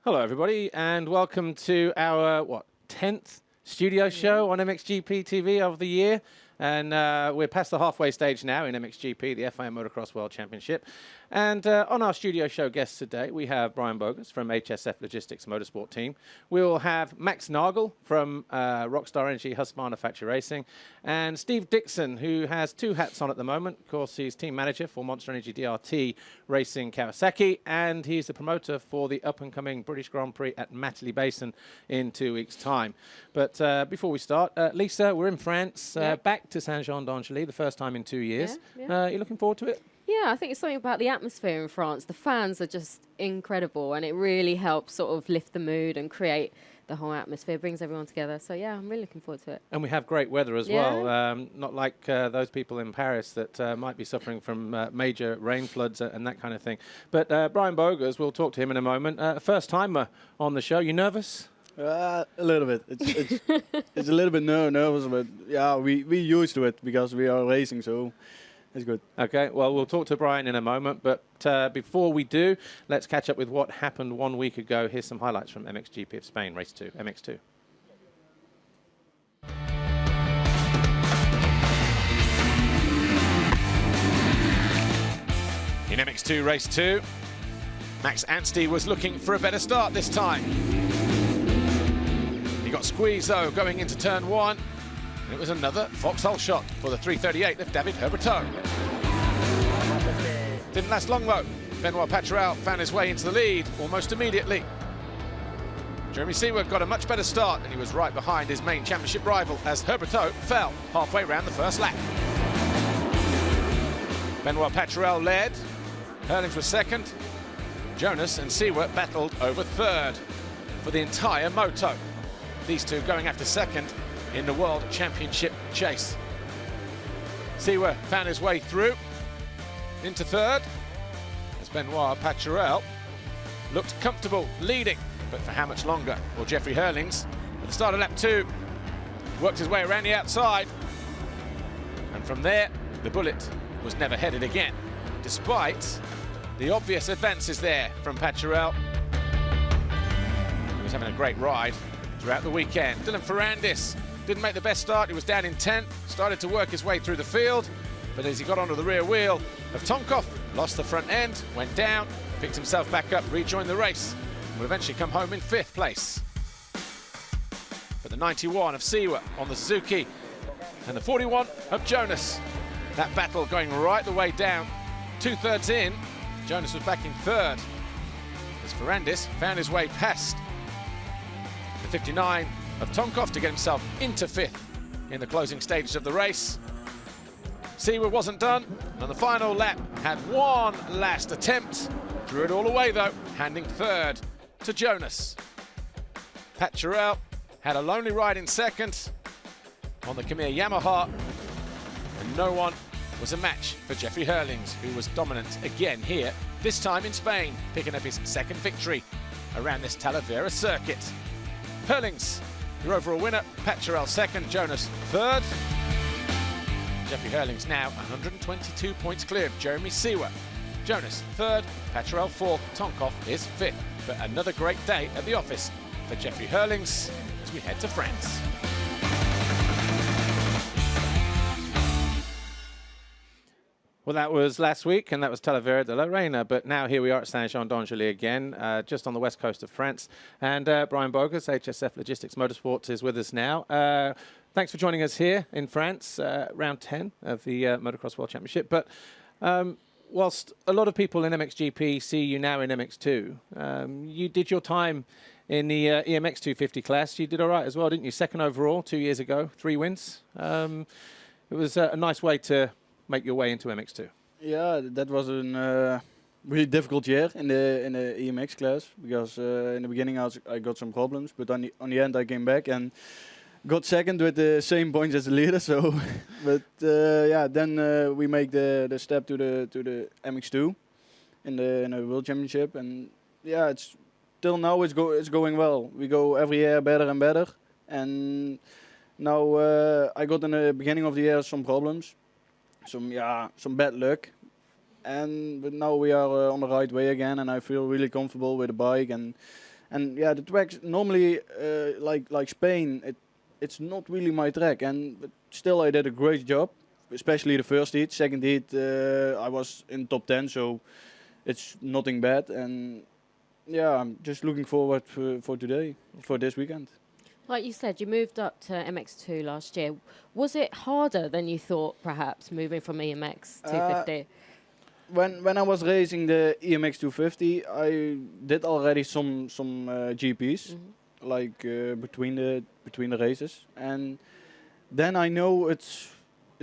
Hello, everybody, and welcome to our, 10th studio show on MXGP TV of the year. And we're past the halfway stage now in MXGP, the FIM Motocross World Championship. And on our studio show guests today, we have Brian Bogers from HSF Logistics Motorsport Team. We will have Max Nagl from Rockstar Energy Husqvarna Factory Racing. And Steve Dickson, who has two hats on at the moment. Of course, he's team manager for Monster Energy DRT Racing Kawasaki. And he's the promoter for the up-and-coming British Grand Prix at Matterley Basin in 2 weeks' time. But before we start, Lisa, we're in France, back to Saint-Jean-d'Angely, the first time in 2 years. You looking forward to it? Yeah, I think it's something about the atmosphere in France. The fans are just incredible, and it really helps sort of lift the mood and create the whole atmosphere, brings everyone together. So, yeah, I'm really looking forward to it. And we have great weather as well, not like those people in Paris that might be suffering from major rain floods and that kind of thing. But Brian Bogers, we'll talk to him in a moment. First timer on the show. You nervous? A little bit. It's a little bit nervous, but yeah, we used to it because we are racing, so it's good. Okay, well, we'll talk to Brian in a moment, but before we do, let's catch up with what happened 1 week ago. Here's some highlights from MXGP of Spain, Race 2, MX2. In MX2 Race 2, Max Anstey was looking for a better start this time. He got squeezed, though, going into turn 1. It was another foxhole shot for the 338 of David Herbertot. Didn't last long, though. Benoit Paturel found his way into the lead almost immediately. Jeremy Seewer got a much better start, and he was right behind his main championship rival as Herbertot fell halfway round the first lap. Benoit Paturel led. Hurlings was second. Jonas and Seewer battled over third for the entire moto. These two going after second in the World Championship chase. Seewer found his way through into third as Benoit Paturel looked comfortable leading, but for how much longer? Well, Jeffrey Hurlings at the start of lap 2 worked his way around the outside, and from there the bullet was never headed again, despite the obvious advances there from Paturel. He was having a great ride throughout the weekend. Dylan Ferrandis didn't make the best start. He was down in 10th, started to work his way through the field, but as he got onto the rear wheel of Tonkov, lost the front end, went down, picked himself back up, rejoined the race, and will eventually come home in 5th place. For the 91 of Seewer on the Suzuki and the 41 of Jonas. That battle going right the way down. 2/3 in, Jonas was back in third as Ferrandis found his way past the 59 of Tonkov to get himself into 5th in the closing stages of the race. Seewer wasn't done, and on the final lap had one last attempt. Threw it all away, though, handing third to Jonas. Paturel had a lonely ride in second on the Khmer Yamaha, and no one was a match for Jeffrey Hurlings, who was dominant again here, this time in Spain, picking up his second victory around this Talavera circuit. Hurlings, your overall winner, Paturel second, Jonas third. Jeffrey Hurlings now 122 points clear of Jeremy Seewer. Jonas third, Paturel fourth, Tonkov is 5th. But another great day at the office for Jeffrey Hurlings as we head to France. Well, that was last week, and that was Talavera de la Reina. But now here we are at Saint-Jean-d'Angely again, just on the west coast of France. And Brian Bogers, HSF Logistics Motorsports, is with us now. Thanks for joining us here in France, round 10 of the Motocross World Championship. But whilst a lot of people in MXGP see you now in MX2, you did your time in the EMX 250 class. You did all right as well, didn't you? Second overall 2 years ago, 3 wins. It was a nice way to make your way into MX2. Yeah, that was a really difficult year in the EMX class because in the beginning I got some problems, but on the end I came back and got second with the same points as the leader. So, but yeah, then we make the step to the MX2 in the World Championship, and yeah, it's till now it's going well. We go every year better and better, and now I got in the beginning of the year some problems. Some bad luck, but now we are on the right way again, and I feel really comfortable with the bike, and And yeah, the tracks normally like Spain, it's not really my track, but still I did a great job, especially the first heat. Second heat, I was in top 10, so it's nothing bad. And yeah, I'm just looking forward for today, for this weekend. Like you said, you moved up to MX2 last year. Was it harder than you thought, perhaps, moving from EMX 250? When I was racing the EMX 250, I did already some GPs, like between the races, and then I know it's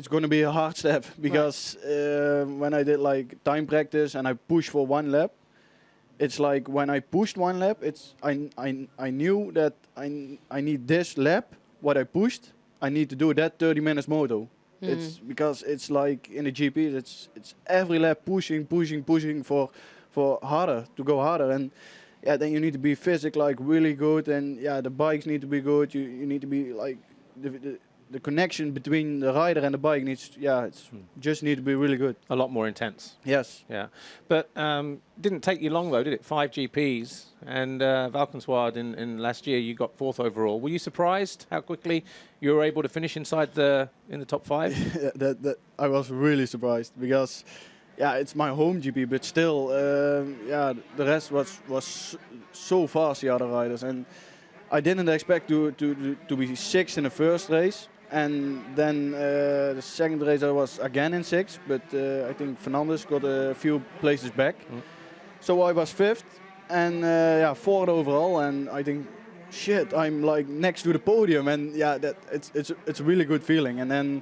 going to be a hard step because when I did like time practice and I pushed for one lap, it's like when I pushed one lap, I knew that I need this lap, what I pushed, I need to do that 30 minutes moto. It's because it's like in the GP, it's every lap pushing for harder, to go harder. And yeah, then you need to be physical, like really good, and yeah, the bikes need to be good. You need to be like the connection between the rider and the bike needs, just need to be really good. A lot more intense. Yes. Yeah. But didn't take you long though, did it? 5 GPs and Valkenswaard in last year you got 4th overall. Were you surprised how quickly you were able to finish in the top 5? that I was really surprised because it's my home GP, but still the rest was so fast, the other riders, and I didn't expect to be 6th in the first race. And then the second race I was again in 6th, but I think Fernandez got a few places back. So I was 5th and 4th overall, and I think, shit, I'm like next to the podium, and yeah, that it's a really good feeling. And then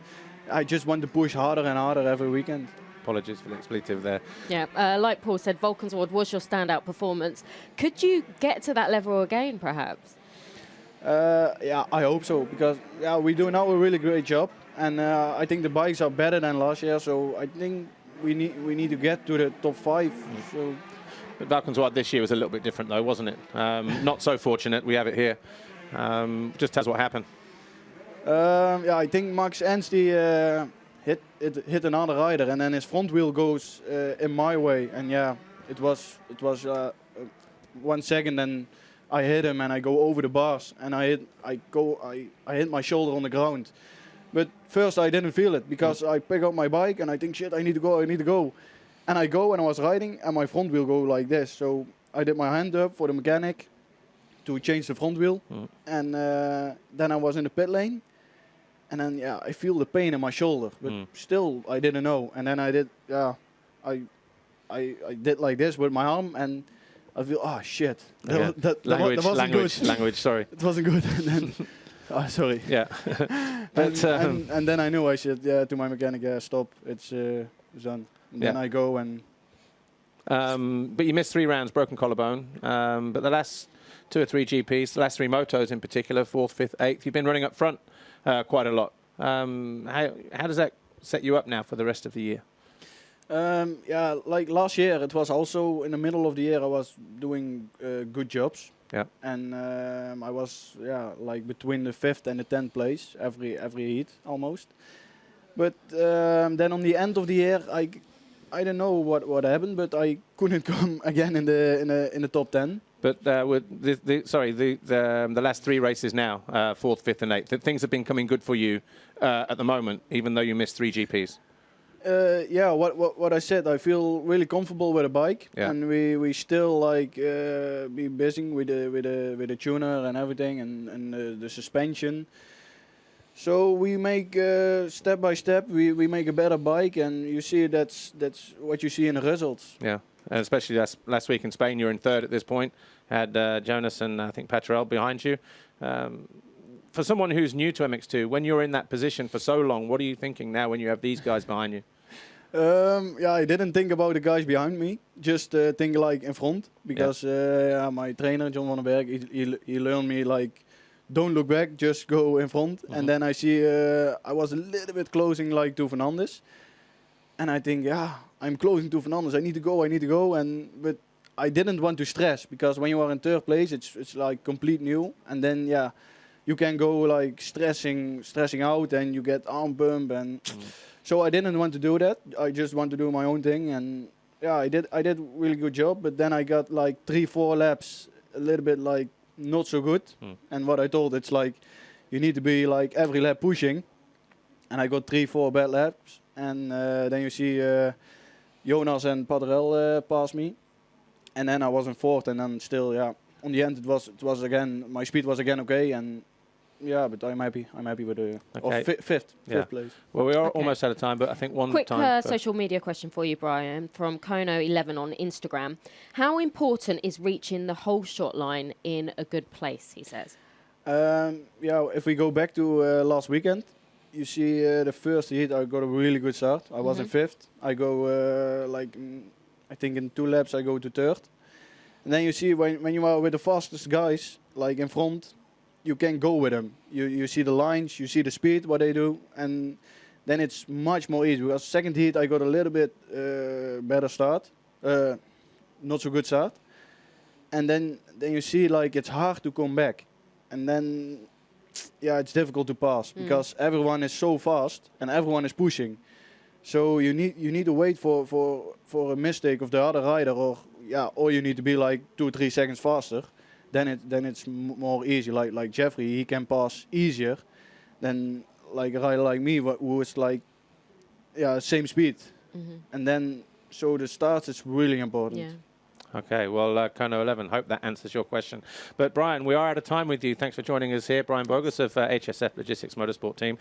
I just want to push harder and harder every weekend. Apologies for the expletive there. Yeah, like Paul said, Valkenswaard was your standout performance. Could you get to that level again, perhaps? I hope so, because we do now a really great job, and I think the bikes are better than last year. So I think we need to get to the top 5. So. But Valkenswaard this year was a little bit different, though, wasn't it? Not so fortunate. We have it here. Just tell us what happened. I think Max Anstey hit another rider, and then his front wheel goes in my way, and it was 1 second, and I hit him and I go over the bars, and I hit my shoulder on the ground. But first I didn't feel it because I pick up my bike and I think, shit, I need to go. And I go, and I was riding and my front wheel go like this. So I did my hand up for the mechanic to change the front wheel. And then I was in the pit lane, and then I feel the pain in my shoulder, but still I didn't know. And then I did I did like this with my arm, and I feel, oh shit, that wasn't good. Language, sorry. It wasn't good. And then, sorry. Yeah. and then I knew I should, to my mechanic, stop, it's done. And then I go and... but you missed 3 rounds, broken collarbone. But the last 2 or 3 GPs, the last 3 motos in particular, 4th, 5th, 8th, you've been running up front quite a lot. How does that set you up now for the rest of the year? Like last year, it was also in the middle of the year. I was doing good jobs, and I was like between the 5th and the 10th place every heat almost. But then on the end of the year, I don't know what happened, but I couldn't come again in the top 10. But with the last 3 races now, 4th, 5th, and 8th, things have been coming good for you at the moment, even though you missed 3 GPs. What I said, I feel really comfortable with the bike, and we still like be busy with the tuner and everything, and the suspension. So we make step by step, we make a better bike, and you see that's what you see in the results. Yeah, and especially last week in Spain, you're in 3rd at this point. Had Jonas and I think Patrell behind you. For someone who's new to MX2, when you're in that position for so long, what are you thinking now when you have these guys behind you? I didn't think about the guys behind me, just think like in front, because my trainer John van den Berg, he learned me like, don't look back, just go in front. And then I see I was a little bit closing like to Fernandez, and I think I'm closing to Fernandez, I need to go, but I didn't want to stress, because when you are in 3rd place, it's like complete new, and then you can go like stressing out, and you get arm bump, and so I didn't want to do that. I just want to do my own thing, and I did really good job. But then I got like 3-4 laps a little bit like not so good. And what I told, it's like you need to be like every lap pushing. And I got 3-4 bad laps, and then you see Jonas and Padrel pass me, and then I was in fourth, and then still, yeah. On the end, it was again, my speed was again okay, and yeah, but I'm happy with the fifth place. Well, we are almost out of time, but I think one quick time. Social media question for you, Brian, from Kono11 on Instagram. How important is reaching the whole shot line in a good place? He says. Yeah, if we go back to last weekend, you see the first heat, I got a really good start. I was in fifth. I go I think in 2 laps I go to third. And then you see when you are with the fastest guys, like in front, you can go with them. You see the lines, you see the speed, what they do, and then it's much more easy. Because second heat I got a little bit better start, not so good start. And then you see like it's hard to come back. And then, yeah, it's difficult to pass because everyone is so fast and everyone is pushing. So you need to wait for a mistake of the other rider, or you need to be like 2-3 seconds faster. Then it's more easy. Like Jeffrey, he can pass easier than like a rider like me who is like same speed. And then so the start is really important. Yeah. Okay, well, Kono11, hope that answers your question. But Brian, we are out of time with you. Thanks for joining us here. Brian Bogers of HSF Logistics Motorsport Team.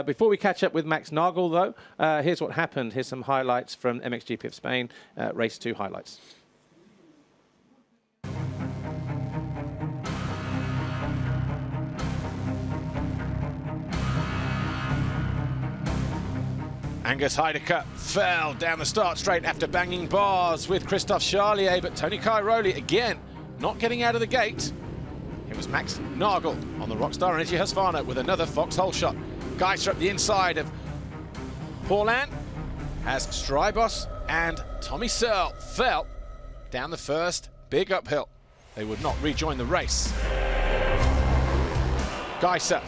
Before we catch up with Max Nagl, though, here's what happened. Here's some highlights from MXGP of Spain, Race 2 highlights. Angus Heidecker fell down the start straight after banging bars with Christophe Charlier, but Tony Cairoli again not getting out of the gate. It was Max Nagl on the Rockstar Energy Husqvarna with another foxhole shot. Geiser up the inside of Paulin as Strybos and Tommy Searle fell down the first big uphill. They would not rejoin the race. Geiser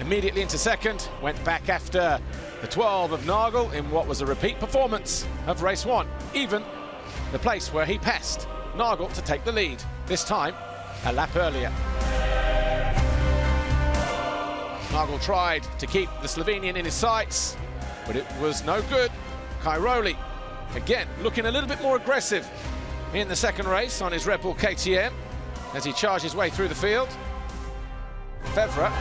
immediately into second, went back after the 12 of Nagl in what was a repeat performance of race 1, even the place where he passed Nagl to take the lead, this time a lap earlier. Nagl tried to keep the Slovenian in his sights, but it was no good. Cairoli, again, looking a little bit more aggressive in the second race on his Red Bull KTM as he charged his way through the field. Fevre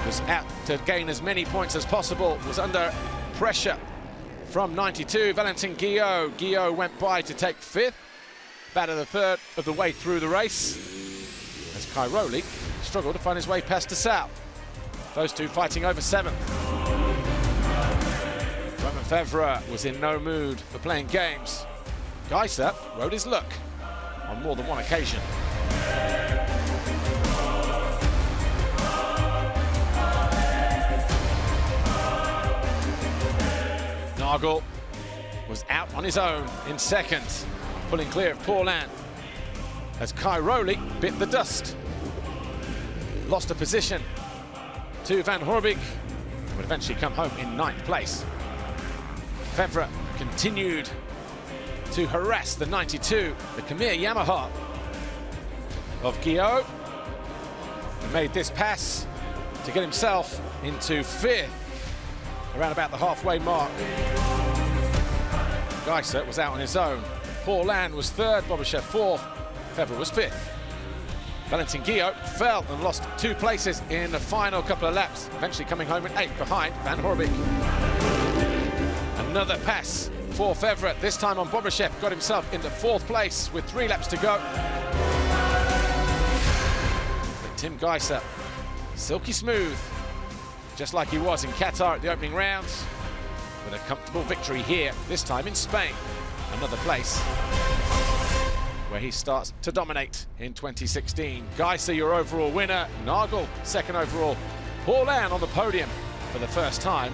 was out to gain as many points as possible, was under pressure from 92. Valentin Guillot. Guillot went by to take 5th, about a third of the way through the race, as Cairoli struggled to find his way past Dessau. Those two fighting over 7th. Romain Fevre was in no mood for playing games. Geiser rode his luck on more than one occasion. Nagl was out on his own in second, pulling clear of Paulin as Cairoli bit the dust. Lost a position to Van Horbig, would eventually come home in 9th place. Fevre continued to harass the 92, the Khmer Yamaha of Guillot, and made this pass to get himself into 5th. Around about the halfway mark. Geiser was out on his own. Paulin was 3rd, Bobashev 4th, Fevre was 5th. Valentin Guillot fell and lost 2 places in the final couple of laps, eventually coming home in 8th behind Van Horbig. Another pass for Fevre, this time on Bobashev, got himself into 4th place with 3 laps to go. But Tim Geiser, silky smooth, just like he was in Qatar at the opening rounds, with a comfortable victory here, this time in Spain. Another place where he starts to dominate in 2016. Geiser, your overall winner. Nagl, 2nd overall. Paulin on the podium for the first time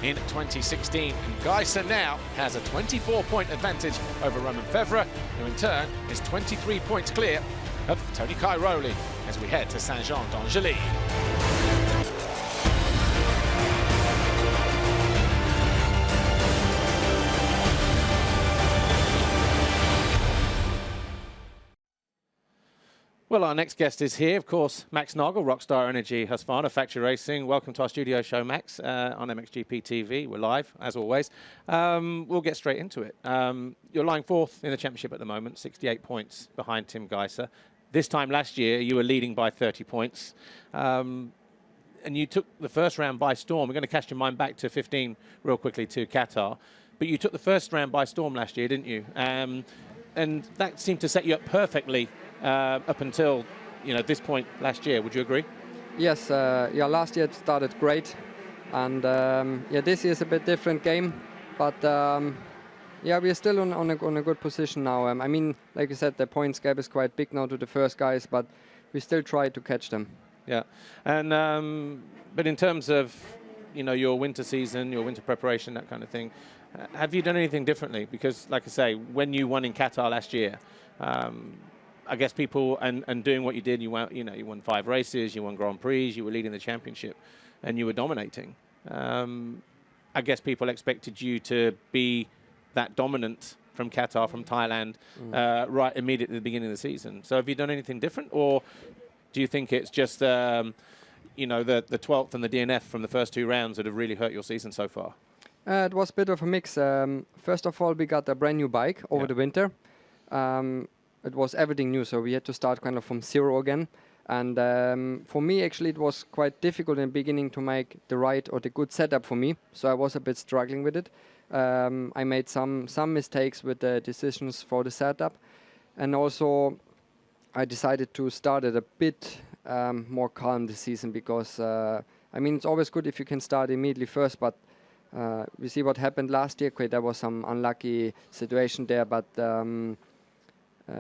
in 2016. And Geiser now has a 24-point advantage over Romain Fevre, who in turn is 23 points clear of Tony Cairoli as we head to Saint-Jean-d'Angely. Well, our next guest is here, of course, Max Nagl, Rockstar Energy Husqvarna Factory Racing. Welcome to our studio show, Max, on MXGP TV. We're live, as always. We'll get straight into it. You're lying fourth in the championship at the moment, 68 points behind Tim Geiser. This time last year, you were leading by 30 points. And you took the first round by storm. We're going to cast your mind back to 15 real quickly to Qatar. But you took the first round by storm last year, didn't you? And that seemed to set you up perfectly up until this point last year. Would you agree? Yes, last year it started great, and this year is a bit different game, but we're still on a good position now. I mean, like you said, the points gap is quite big now to the first guys, but we still try to catch them. Yeah, and but in terms of your winter season, your winter preparation, that kind of thing, have you done anything differently? Because, like I say, when you won in Qatar last year, I guess people and doing what you did, you won 5 races, you won Grand Prix, you were leading the championship, and you were dominating. I guess people expected you to be that dominant from Qatar, from Thailand, right immediately at the beginning of the season. So have you done anything different, or do you think it's just the 12th and the DNF from the first 2 rounds that have really hurt your season so far? It was a bit of a mix. First of all, we got a brand new bike over the winter. It was everything new, so we had to start kind of from zero again. And for me, actually, it was quite difficult in the beginning to make the right or the good setup for me. So I was a bit struggling with it. I made some mistakes with the decisions for the setup. And also, I decided to start it a bit more calm this season because, it's always good if you can start immediately first, but we see what happened last year. Okay, there was some unlucky situation there, but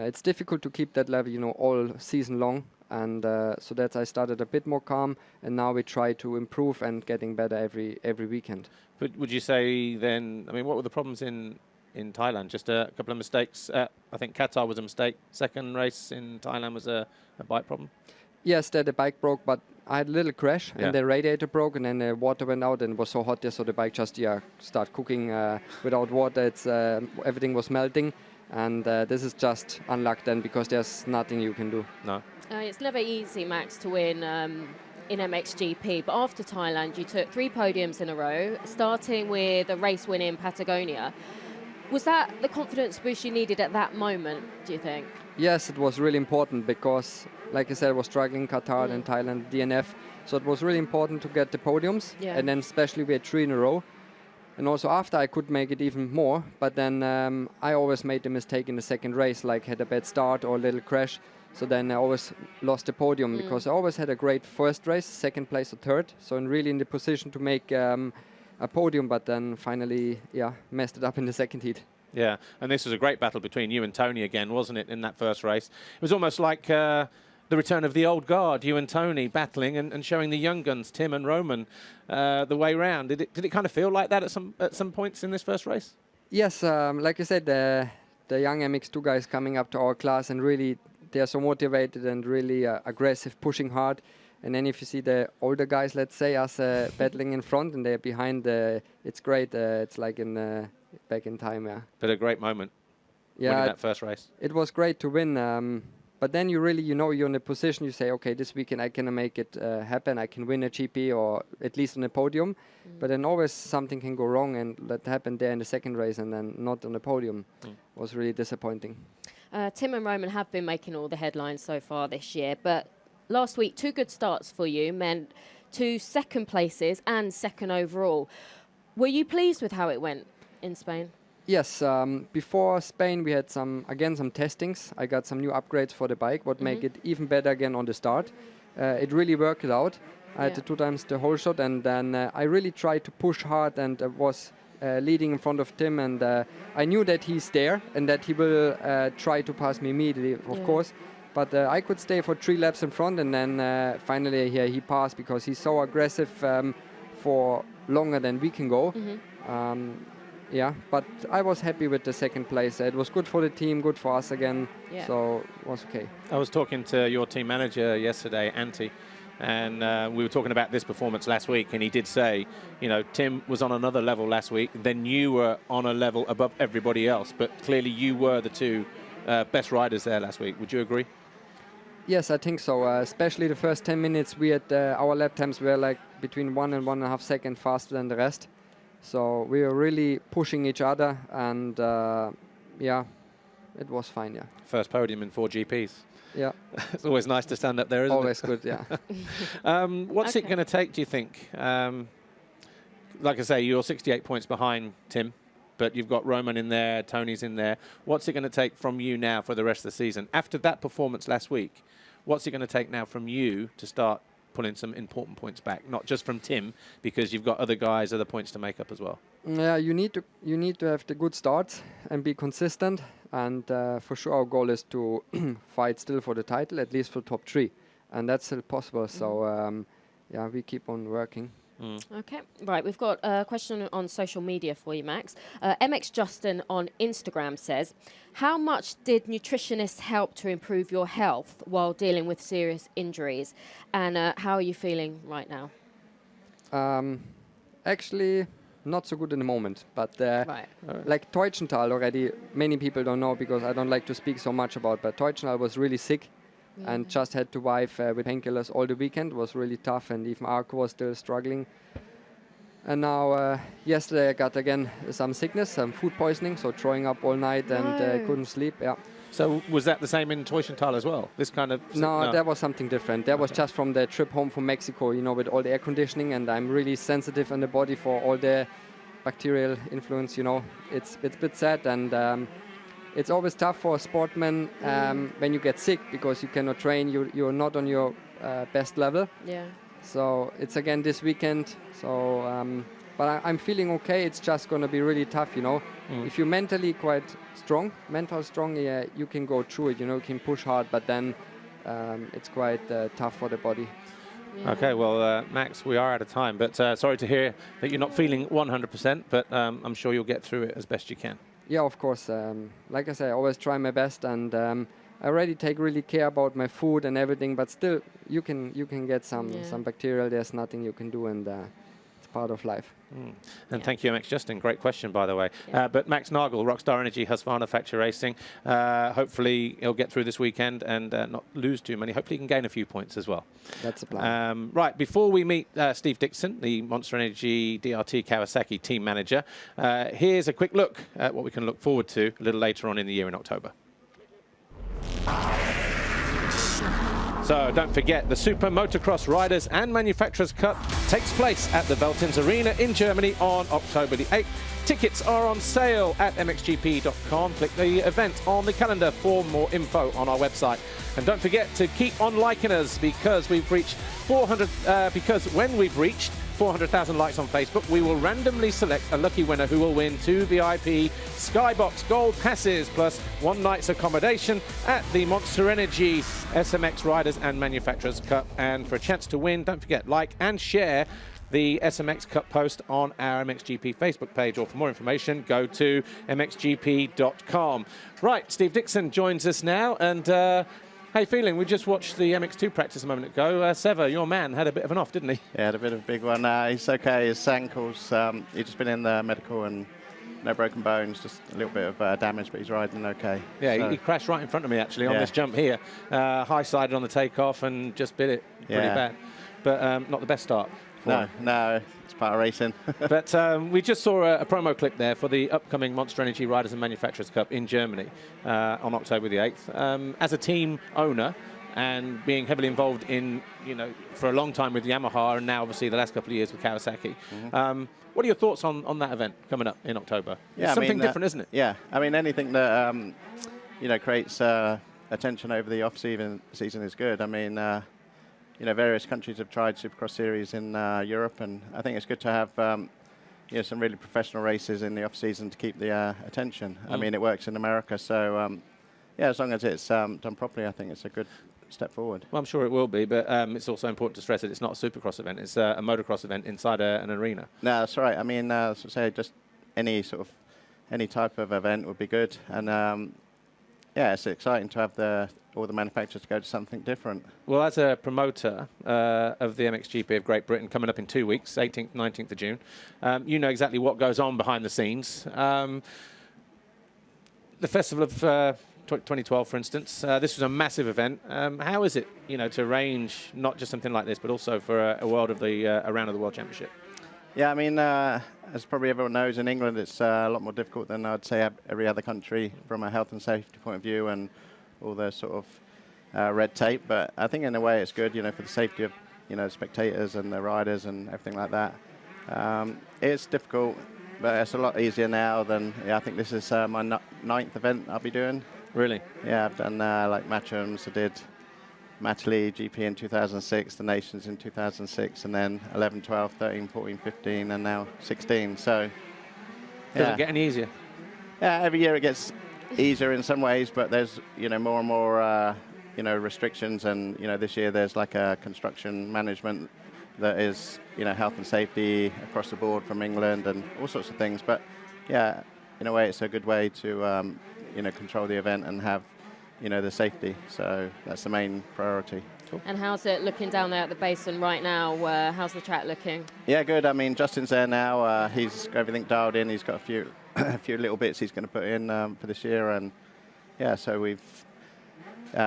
it's difficult to keep that level, all season long. And so that I started a bit more calm, and now we try to improve and getting better every weekend. But would you say then, what were the problems in Thailand? Just a couple of mistakes. I think Qatar was a mistake. Second race in Thailand was a bike problem. Yes, the bike broke, but I had a little crash, and the radiator broke, and then the water went out, and it was so hot there, so the bike just started cooking without water. It's everything was melting, and this is just unluck then because there's nothing you can do. No. It's never easy, Max, to win in MXGP, but after Thailand, you took 3 podiums in a row, starting with a race win in Patagonia. Was that the confidence boost you needed at that moment, do you think? Yes, it was really important because, like I said, I was struggling in Qatar and Thailand, DNF. So it was really important to get the podiums. Yeah. And then especially we had 3 in a row. And also after I could make it even more. But then I always made the mistake in the second race, like had a bad start or a little crash. So then I always lost the podium because I always had a great first race, second place or third. So I'm really in the position to make a podium, but then finally, messed it up in the second heat. Yeah, and this was a great battle between you and Tony again, wasn't it, in that first race? It was almost like the return of the old guard, you and Tony battling and showing the young guns, Tim and Roman, the way round. Did it kind of feel like that at some points in this first race? Yes, like I said, the young MX2 guys coming up to our class and really they are so motivated and really aggressive, pushing hard. And then if you see the older guys, let's say, us battling in front and they're behind, it's great. It's like back in time, yeah. But a great moment winning that first race. It was great to win. But then you really, you're in a position, you say, okay, this weekend I can make it happen. I can win a GP or at least on a podium. But then always something can go wrong, and that happened there in the second race and then not on the podium. Was really disappointing. Tim and Roman have been making all the headlines so far this year, but last week 2 good starts for you meant 2 second places and second overall. Were you pleased with how it went in Spain? Yes, before Spain we had some testings. I got some new upgrades for the bike, what make it even better again on the start. It really worked out. I had 2 times the whole shot, and then I really tried to push hard and was leading in front of Tim, and I knew that he's there and that he will try to pass me immediately, of course. But I could stay for 3 laps in front, and then finally he passed because he's so aggressive for longer than we can go. But I was happy with the second place. It was good for the team, good for us again, so it was okay. I was talking to your team manager yesterday, Antti, and we were talking about this performance last week, and he did say, Tim was on another level last week, then you were on a level above everybody else, but clearly you were the 2 best riders there last week. Would you agree? Yes, I think so. Especially the first 10 minutes, we had our lap times were like between 1 and 1.5 seconds faster than the rest. So we were really pushing each other, and yeah, it was fine. Yeah. First podium in 4 GPs. Yeah. It's always nice to stand up there, isn't Always it? good. Yeah. What's it Okay. going to take, do you think? Like I say, you're 68 points behind Tim, but you've got Roman in there, Tony's in there. What's it going to take from you now for the rest of the season? After that performance last week, what's it going to take now from you to start pulling some important points back? Not just from Tim, because you've got other guys, other points to make up as well. Yeah, you need to have the good starts and be consistent. And for sure, our goal is to fight still for the title, at least for top 3, and that's still possible. So yeah, we keep on working. Okay, right. We've got a question on social media for you, Max. MX Justin on Instagram says, how much did nutritionists help to improve your health while dealing with serious injuries? And how are you feeling right now? Actually, not so good in the moment, but Right. like Teutschenthal already, many people don't know because I don't like to speak so much about, but Teutschenthal was really sick and just had to wipe with painkillers all the weekend. Was really tough, and even Arco was still struggling. And now, yesterday I got again some sickness, some food poisoning, so throwing up all night and couldn't sleep. Yeah. So was that the same in Teutschenthal as well? This kind of... No, that was something different. That was just from the trip home from Mexico, you know, with all the air conditioning, and I'm really sensitive in the body for all the bacterial influence, you know. It's a bit sad, and it's always tough for a sportsman when you get sick because you cannot train, you're not on your best level. Yeah. So it's again this weekend. So, but I'm feeling okay. It's just going to be really tough, you know. If you're mentally quite strong, yeah, you can go through it, you know, you can push hard, but then it's quite tough for the body. Yeah. Okay, well, Max, we are out of time, but sorry to hear that you're not feeling 100%, but I'm sure you'll get through it as best you can. Yeah, of course. Like I say, I always try my best, and I already take really care about my food and everything. But still, you can get some bacterial. There's nothing you can do, and it's part of life. And thank you, MX Justin. Great question, by the way. But Max Nagl, Rockstar Energy, Husqvarna Factory Racing. Hopefully, he'll get through this weekend and not lose too many. Hopefully, he can gain a few points as well. That's the plan. Right, before we meet Steve Dickson, the Monster Energy DRT Kawasaki team manager, here's a quick look at what we can look forward to a little later on in the year in October. So don't forget, the Super Motocross Riders and Manufacturers Cup takes place at the Veltins Arena in Germany on October the 8th. Tickets are on sale at mxgp.com. Click the event on the calendar for more info on our website. And don't forget to keep on liking us because we've reached 400. Because when we've reached 400,000 likes on Facebook, we will randomly select a lucky winner who will win 2 VIP Skybox Gold passes plus 1 night's accommodation at the Monster Energy SMX Riders and Manufacturers Cup. And for a chance to win, don't forget, like and share the SMX Cup post on our MXGP Facebook page, or for more information, go to mxgp.com. Right, Steve Dickson joins us now, and how you feeling? We just watched the MX2 practice a moment ago. Sever, your man, had a bit of an off, didn't he? Yeah, had a bit of a big one. He's okay. His ankles, he's just been in the medical and no broken bones, just a little bit of damage, but he's riding okay. Yeah, so he crashed right in front of me, actually, on this jump here. High-sided on the takeoff and just bit it pretty bad. But not the best start. No, it's part of racing. But we just saw a promo clip there for the upcoming Monster Energy Riders and Manufacturers Cup in Germany on October the 8th. As a team owner and being heavily involved in, for a long time with Yamaha and now obviously the last couple of years with Kawasaki, what are your thoughts on that event coming up in October? Yeah, it's something different, isn't it? Yeah, I mean, anything that, creates attention over the off-season is good. I mean, various countries have tried Supercross series in Europe, and I think it's good to have some really professional races in the off-season to keep the attention. I mean, it works in America, so as long as it's done properly, I think it's a good step forward. Well, I'm sure it will be, but it's also important to stress that it's not a Supercross event. It's a motocross event inside an arena. No, that's right. I mean, say just any type of event would be good, and it's exciting to have all the manufacturers to go to something different. Well, as a promoter of the MXGP of Great Britain coming up in 2 weeks, 18th, 19th of June, you know exactly what goes on behind the scenes. The Festival of 2012, for instance. This was a massive event. How is it, to arrange not just something like this, but also for a round of the World Championship? Yeah, I mean, as probably everyone knows, in England it's a lot more difficult than I'd say every other country from a health and safety point of view and all the sort of red tape. But I think in a way it's good, for the safety of spectators and the riders and everything like that. It's difficult, but it's a lot easier now than, I think this is my 9th event I'll be doing. Really? Yeah, I've done like Matchams, I did Matterley GP in 2006, the Nations in 2006, and then 11, 12, 13, 14, 15, and now 16. So, yeah. Does it get any easier? Yeah, every year it gets easier in some ways, but there's, more and more, restrictions, and, this year there's like a construction management that is, health and safety across the board from England and all sorts of things. But, yeah, in a way it's a good way to, control the event and have, the safety. So that's the main priority. Cool. And how's it looking down there at the basin right now? How's the track looking? Yeah, good. I mean, Justin's there now. He's got everything dialed in. He's got a few little bits he's going to put in for this year. And, yeah, so we've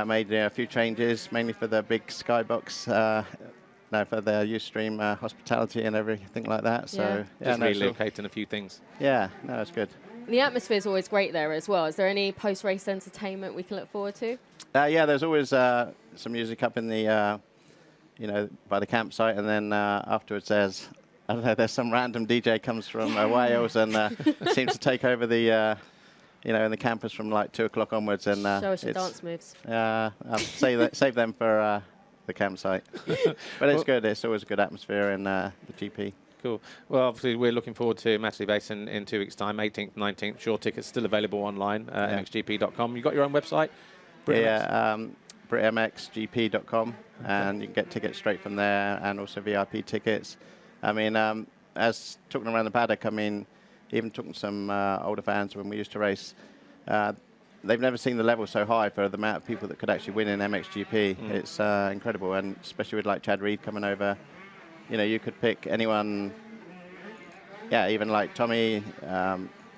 made a few changes, mainly for the big skybox, for the Ustream hospitality and everything like that. So, just relocating a few things. Yeah, no, it's good. The atmosphere is always great there as well. Is there any post-race entertainment we can look forward to? Yeah, there's always some music up in the, by the campsite, and then afterwards there's some random DJ comes from Wales and seems to take over the, in the campus from like 2 o'clock onwards. And show us your dance moves. Save them for the campsite. But it's good. It's always a good atmosphere in the GP. Cool. Well, obviously, we're looking forward to Matterley Basin in 2 weeks' time, 18th, 19th. Sure, tickets still available online, mxgp.com. You got your own website? BritMXGP.com, and you can get tickets straight from there, and also VIP tickets. I mean, as talking around the paddock, I mean, even talking to some older fans when we used to race, they've never seen the level so high for the amount of people that could actually win in MXGP. It's incredible, and especially with like Chad Reed coming over. You could pick anyone, even like Tommy,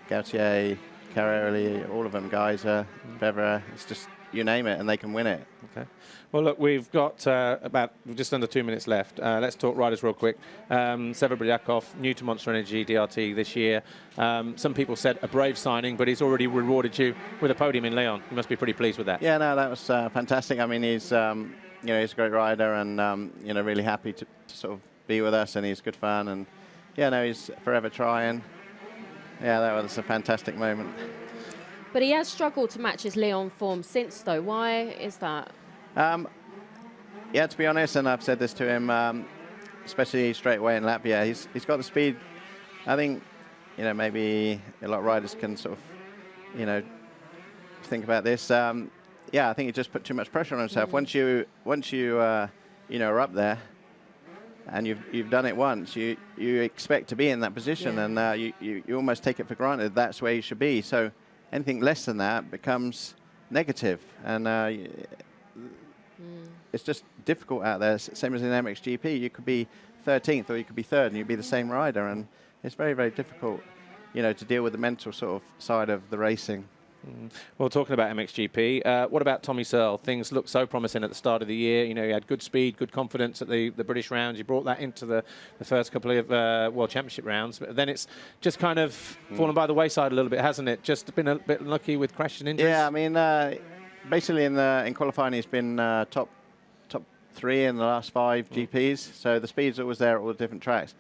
Gautier, Carrelli, all of them, guys, Beverer. It's just, you name it, and they can win it. Okay. Well, look, we've got about just under 2 minutes left. Let's talk riders real quick. Sever Bryakov, new to Monster Energy DRT this year. Some people said a brave signing, but he's already rewarded you with a podium in Leon. You must be pretty pleased with that. Yeah, no, that was fantastic. I mean, he's, he's a great rider, and, really happy to sort of be with us, and he's good fun, and he's forever trying. Yeah, that was a fantastic moment. But he has struggled to match his Leon form since, though. Why is that? To be honest, and I've said this to him, especially straight away in Latvia, he's got the speed. I think, maybe a lot of riders can sort of, think about this. I think he just put too much pressure on himself. Once you are up there, and you've done it once, you expect to be in that position, and you almost take it for granted that's where you should be. So anything less than that becomes negative, and it's just difficult out there. Same as in MXGP, you could be 13th or you could be 3rd, and you'd be the same rider, and it's very, very difficult, to deal with the mental sort of side of the racing. Well, talking about MXGP, what about Tommy Searle? Things looked so promising at the start of the year. He had good speed, good confidence at the British rounds. You brought that into the first couple of World Championship rounds. But then it's just kind of fallen by the wayside a little bit, hasn't it? Just been a bit unlucky with crash and injuries. Yeah, I mean, basically in qualifying he's been top 3 in the last 5 GPs. So the speed's always there at all the different tracks.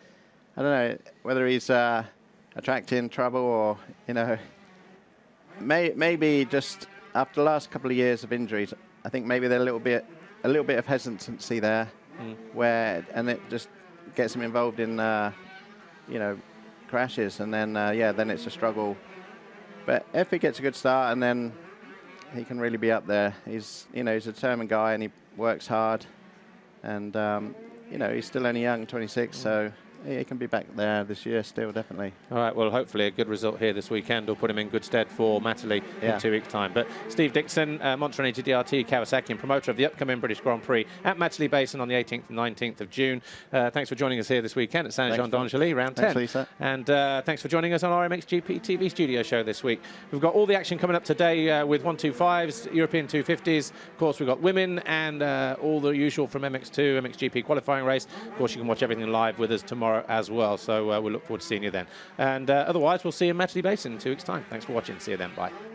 I don't know whether he's attracting trouble or, maybe just after the last couple of years of injuries, I think maybe there's a little bit of hesitancy there, and it just gets him involved in crashes, and then then it's a struggle. But if he gets a good start, and then he can really be up there. He's he's a determined guy, and he works hard, and he's still only young, 26, so he can be back there this year still, definitely. All right, well, hopefully a good result here this weekend will put him in good stead for Matterley in 2 weeks' time. But Steve Dickson, Monster Energy DRT Kawasaki and promoter of the upcoming British Grand Prix at Matterley Basin on the 18th and 19th of June. Thanks for joining us here this weekend at Saint-Jean-d'Angely, round 10. Thanks, Lisa. And thanks for joining us on our MXGP TV studio show this week. We've got all the action coming up today with 125s, European 250s. Of course, we've got women and all the usual from MX2, MXGP qualifying race. Of course, you can watch everything live with us tomorrow as well. So we'll look forward to seeing you then. And otherwise, we'll see you in Matterley Basin in 2 weeks' time. Thanks for watching. See you then. Bye.